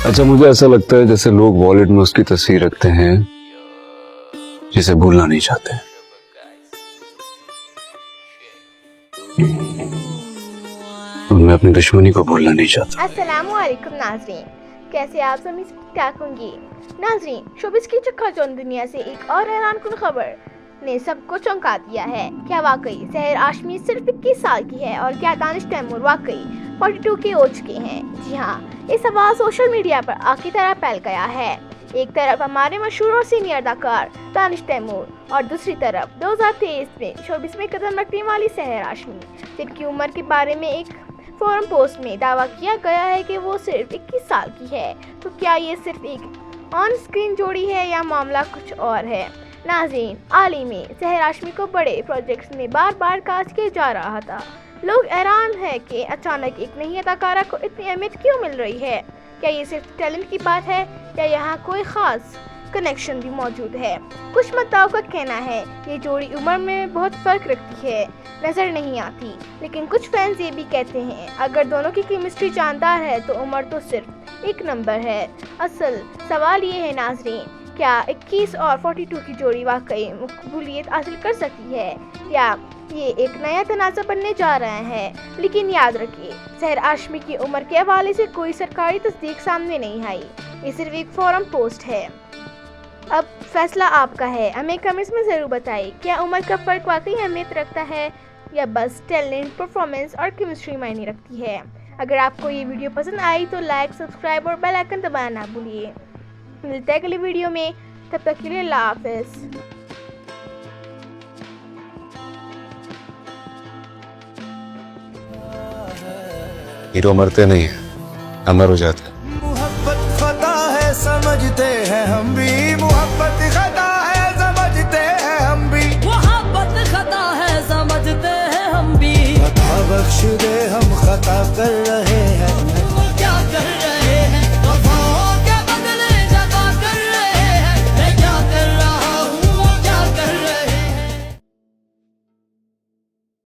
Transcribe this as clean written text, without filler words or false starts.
अच्छा, मुझे ऐसा लगता है जैसे लोग वॉलेट में उसकी तस्वीर रखते हैं जिसे भूलना नहीं चाहते। मैं अपनी दुश्मनी को भूलना नहीं चाहता। अस्सलामुअलैकुम नाज़रीन, कैसे आप सभी ठीक ठाक होंगे। नाज़रीन, शोबिस की चकाचौंध दुनिया से एक और हैरानकुन खबर ने सबको चौंका दिया है। क्या वाकई सहर आशमी सिर्फ 21 साल की है और क्या दानिश तैमूर वाकई 42 के हो चुके हैं? जी हाँ, ये सवाल सोशल मीडिया पर आग की तरह फैल गया है। एक तरफ हमारे मशहूर और सीनियर अदाकार दानिश तैमूर और दूसरी तरफ 2023 में शोबिस में कदम रखने वाली सहर आशमी, जिनकी उम्र के बारे में एक फोरम पोस्ट में दावा किया गया है कि वो सिर्फ 21 साल की है। तो क्या ये सिर्फ एक ऑन स्क्रीन जोड़ी है या मामला कुछ और है? नाज़रीन, हाल ही में सहर आशमी को बड़े प्रोजेक्ट्स में बार बार कास्ट किया जा रहा था। लोग हैरान है कि अचानक एक नई अदाकारा को इतनी अहमियत क्यों मिल रही है। क्या ये सिर्फ टैलेंट की बात है या यहाँ कोई ख़ास कनेक्शन भी मौजूद है? कुछ मतदाओं का कहना है ये जोड़ी उम्र में बहुत फ़र्क रखती है, नज़र नहीं आती, लेकिन कुछ फैंस ये भी कहते हैं अगर दोनों की केमिस्ट्री जानदार है तो उम्र तो सिर्फ एक नंबर है। असल सवाल ये है नाज़रीन, क्या 21 और 42 की जोड़ी वाकई मकबूलियत हासिल कर सकती है या ये एक नया तनाज़ा बनने जा रहा है? लेकिन याद रखिए, सहर आशमी की उम्र के हवाले से कोई सरकारी तस्दीक सामने नहीं आई, ये सिर्फ एक फोरम पोस्ट है। अब फैसला आपका है, हमें कमेंट्स में ज़रूर बताइए क्या उम्र का फ़र्क वाकई अहमियत रखता है या बस टैलेंट, परफॉर्मेंस और केमिस्ट्री मायने रखती है। अगर आपको ये वीडियो पसंद आई तो लाइक, सब्सक्राइब और बेल आइकन दबाना ना भूलिए। मिलते हैं अगली वीडियो में, तब तक के लिए अल्लाह हाफ़िज़। हीरो मरते नहीं है, अमर हो जाते हैं। मोहब्बत खता है समझते हैं हम भी, मोहब्बत खता है समझते हैं हम भी, मोहब्बत खता है समझते हैं हम भी। खता बख्श दे हम खता कर रहे